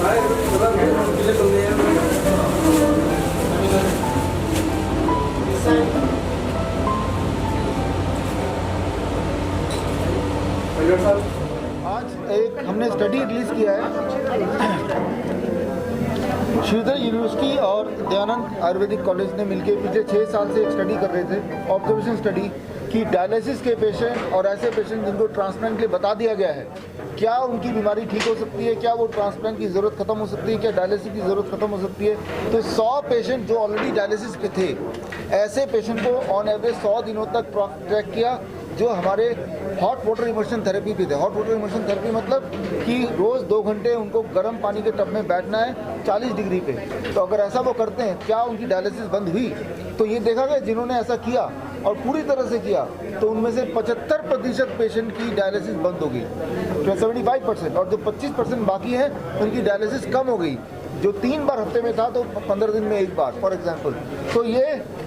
आज एक हमने स्टडी रिलीज किया है, श्रीधर यूनिवर्सिटी और दयानंद आयुर्वेदिक कॉलेज ने मिलकर पिछले 6 साल से एक स्टडी कर रहे थे, ऑब्जर्वेशन स्टडी कि डायलिसिस के पेशेंट और ऐसे पेशेंट जिनको ट्रांसप्लांट के लिए बता दिया गया है, क्या उनकी बीमारी ठीक हो सकती है, क्या वो ट्रांसप्लांट की ज़रूरत खत्म हो सकती है, क्या डायलिसिस की ज़रूरत खत्म हो सकती है। तो 100 पेशेंट जो ऑलरेडी डायलिसिस पे थे, ऐसे पेशेंट को ऑन एवरेज 100 दिनों तक ट्रैक किया जो हमारे हॉट वाटर इमर्शन थेरेपी पे थे। हॉट वाटर इमर्शन थेरेपी मतलब कि रोज़ 2 घंटे उनको गर्म पानी के टब में बैठना है 40 डिग्री पे। तो अगर ऐसा वो करते हैं, क्या उनकी डायलिसिस बंद हुई? तो ये देखा गया जिन्होंने ऐसा किया और पूरी तरह से किया तो उनमें से 75% पेशेंट की डायलिसिस बंद हो गई, 75%, और जो 25% बाकी हैं उनकी डायलिसिस कम हो गई। जो 3 बार हफ्ते में था तो 15 दिन में 1 बार, फॉर एग्जांपल। तो ये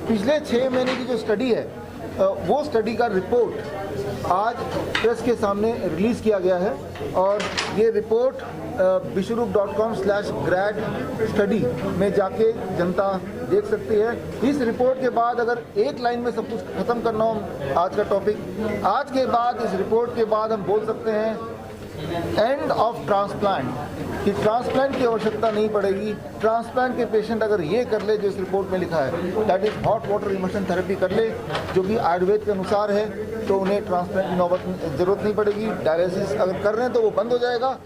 पिछले 6 महीने की जो स्टडी है, वो स्टडी का रिपोर्ट आज प्रेस के सामने रिलीज़ किया गया है और ये रिपोर्ट विश्वरूप.com/grad स्टडी में जाके जनता देख सकती है। इस रिपोर्ट के बाद अगर एक लाइन में सब कुछ ख़त्म करना हो आज का टॉपिक, आज के बाद इस रिपोर्ट के बाद हम बोल सकते हैं एंड ऑफ ट्रांसप्लांट, कि ट्रांसप्लांट की आवश्यकता नहीं पड़ेगी। ट्रांसप्लांट के पेशेंट अगर ये कर ले जो इस रिपोर्ट में लिखा है, that is hot water immersion therapy कर ले, जो कि आयुर्वेद के अनुसार है, तो उन्हें ट्रांसप्लांट की नौबत ज़रूरत नहीं पड़ेगी। डायलिसिस अगर कर रहे हैं तो वो बंद हो जाएगा,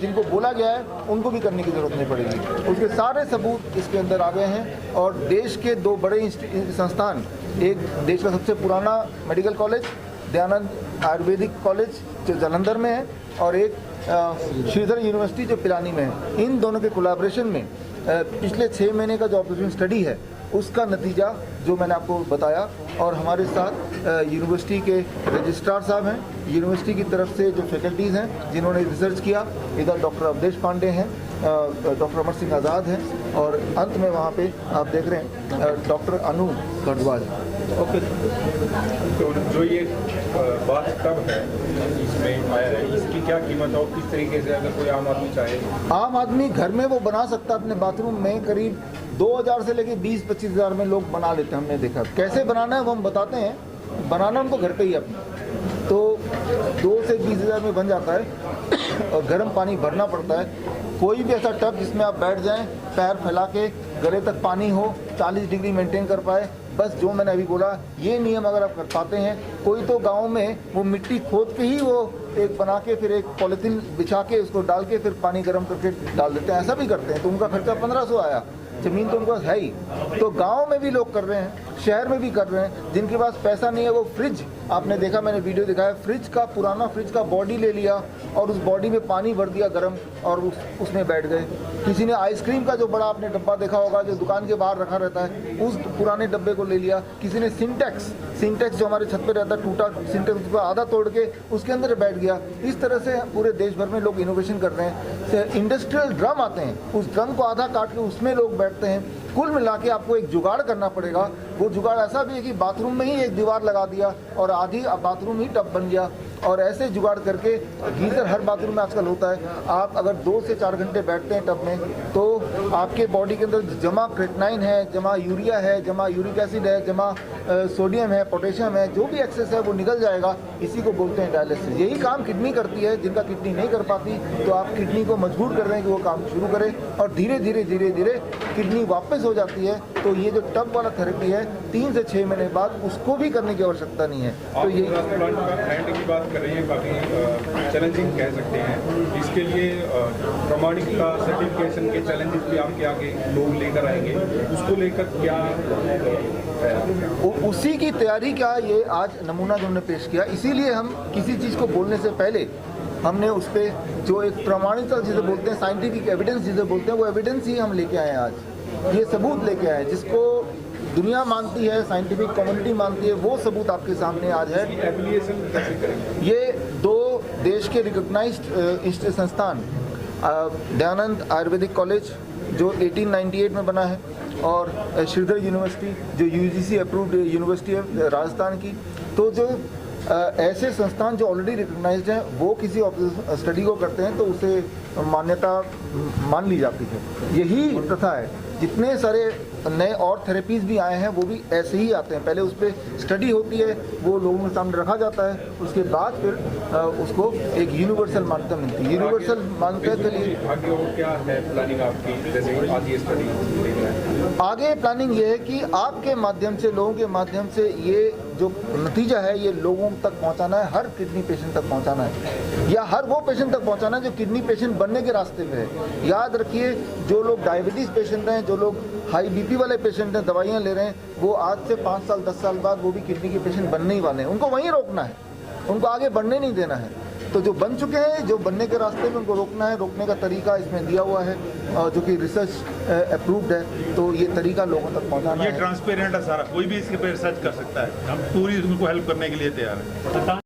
जिनको बोला गया है उनको भी करने की ज़रूरत नहीं पड़ेगी। उसके सारे सबूत इसके अंदर आ गए हैं और देश के 2 बड़े संस्थान, एक देश का सबसे पुराना medical college Dayanand Ayurvedic college जो जालंधर में है और एक श्रीधर यूनिवर्सिटी जो पिलानी में है, इन दोनों के कोलैबोरेशन में पिछले 6 महीने का जो ऑब्जर्वेशन स्टडी है उसका नतीजा जो मैंने आपको बताया। और हमारे साथ यूनिवर्सिटी के रजिस्ट्रार साहब हैं, यूनिवर्सिटी की तरफ से जो फैकल्टीज़ हैं जिन्होंने रिसर्च किया, इधर डॉक्टर अवधेश पांडे हैं, डॉक्टर अमर सिंह आज़ाद हैं और अंत में वहाँ पे आप देख रहे हैं डॉक्टर अनु भरद्वाज। ओके, तो जो ये बात कब है इसमें आया है, इसकी क्या कीमत है और किस तरीके से अगर कोई आम आदमी चाहे? आम आदमी घर में वो बना सकता है अपने बाथरूम में। करीब 2000 से लेके 20-25 हज़ार में लोग बना लेते हैं। हमने देखा कैसे बनाना है वो हम बताते हैं। बनाना उनको घर पे ही अपने, तो 2 से 20 हज़ार में बन जाता है और गर्म पानी भरना पड़ता है। कोई भी ऐसा टब जिसमें आप बैठ जाएं, पैर फैला के, गले तक पानी हो, 40 डिग्री मेंटेन कर पाए, बस जो मैंने अभी बोला ये नियम अगर आप कर पाते हैं। कोई तो गांव में वो मिट्टी खोद के ही वो एक बना के फिर एक पॉलीथीन बिछा के उसको डाल के फिर पानी गर्म करके डाल देते हैं, ऐसा भी करते हैं। तो उनका खर्चा 1500 आया, ज़मीन तो उनके पास है ही। तो गांव में भी लोग कर रहे हैं, शहर में भी कर रहे हैं। जिनके पास पैसा नहीं है वो फ्रिज, आपने देखा, मैंने वीडियो दिखाया, फ्रिज का पुराना फ्रिज का बॉडी ले लिया और उस बॉडी में पानी भर दिया गर्म और उसमें बैठ गए। किसी ने आइसक्रीम का जो बड़ा आपने डब्बा देखा होगा जो दुकान के बाहर रखा रहता है, उस पुराने डब्बे को ले लिया। किसी ने सिंटेक्स जो हमारे छत पे रहता है, टूटा सिंटेक्स, उसको आधा तोड़ के उसके अंदर बैठ गया। इस तरह से पूरे देश भर में लोग इनोवेशन कर रहे हैं। इंडस्ट्रियल ड्रम आते हैं, उस ड्रम को आधा काट के उसमें लोग बैठते हैं। कुल मिला के आपको एक जुगाड़ करना पड़ेगा। वो जुगाड़ ऐसा भी है कि बाथरूम में ही एक दीवार लगा दिया और आधी बाथरूम ही टब बन गया। और ऐसे जुगाड़ करके गीज़र हर बाथरूम में आजकल होता है। आप अगर 2 से 4 घंटे बैठते हैं टब में तो आपके बॉडी के अंदर जमा क्रेटनाइन है, जमा यूरिया है, जमा यूरिक एसिड है, जमा सोडियम है, पोटेशियम है, जो भी एक्सेस है वो निकल जाएगा। इसी को बोलते हैं डायलिसिस। यही काम किडनी करती है। जिनका किडनी नहीं कर पाती तो आप किडनी को मजबूर कर रहे हैं कि वो काम शुरू करें और धीरे धीरे किडनी वापस हो जाती है। तो ये जो टब वाला थेरेपी है 3 से 6 महीने बाद उसको भी करने की आवश्यकता नहीं है। तो ये कर रही है, काफ़ी चैलेंजिंग कह सकते हैं। इसके लिए प्रमाणिकता सर्टिफिकेशन के चैलेंजेस भी आपके आगे लोग लेकर आएंगे, उसको लेकर क्या है? उसी की तैयारी क्या ये आज नमूना जो हमने पेश किया। इसीलिए हम किसी चीज़ को बोलने से पहले हमने उस पर जो एक प्रमाणिकता जिसे बोलते हैं, साइंटिफिक एविडेंस जिसे बोलते हैं, वो एविडेंस ही हम लेके आए हैं। आज ये सबूत लेके आए हैं जिसको दुनिया मानती है, साइंटिफिक कम्युनिटी मानती है, वो सबूत आपके सामने आज है। एप्लीकेशन कैसे करेंगे? ये 2 देश के रिकॉग्नाइज्ड संस्थान, दयानंद आयुर्वेदिक कॉलेज जो 1898 में बना है और श्रीधर यूनिवर्सिटी जो UGC अप्रूव्ड यूनिवर्सिटी है राजस्थान की। तो जो ऐसे संस्थान जो ऑलरेडी रिकॉग्नाइज्ड हैं वो किसी स्टडी को करते हैं तो उसे मान्यता मान ली जाती है। यही प्रथा है। जितने सारे नए और थेरेपीज़ भी आए हैं वो भी ऐसे ही आते हैं। पहले उस पर स्टडी होती है, वो लोगों के सामने रखा जाता है, उसके बाद फिर उसको एक यूनिवर्सल मान्यता मिलती है। यूनिवर्सल मान्यता के लिए आगे और क्या है प्लानिंग आपकी, जैसे आगे स्टडी देख रहे हैं? आगे प्लानिंग ये है कि आपके माध्यम से, लोगों के माध्यम से ये जो नतीजा है ये लोगों तक पहुंचाना है, हर किडनी पेशेंट तक पहुंचाना है, या हर वो पेशेंट तक पहुंचाना है जो किडनी पेशेंट बनने के रास्ते में है। याद रखिए, जो लोग डायबिटीज़ पेशेंट हैं, जो लोग हाई बीपी वाले पेशेंट हैं, दवाइयाँ ले रहे हैं, वो आज से 5 साल 10 साल बाद वो भी किडनी के पेशेंट बनने ही वाले हैं। उनको वहीं रोकना है, उनको आगे बढ़ने नहीं देना है। तो जो बन चुके हैं, जो बनने के रास्ते में, उनको रोकना है। रोकने का तरीका इसमें दिया हुआ है जो कि रिसर्च अप्रूव्ड है। तो ये तरीका लोगों तक पहुंचाना ये है। ट्रांसपेरेंट है सारा, कोई भी इसके पे रिसर्च कर सकता है। हम पूरी उनको हेल्प करने के लिए तैयार हैं।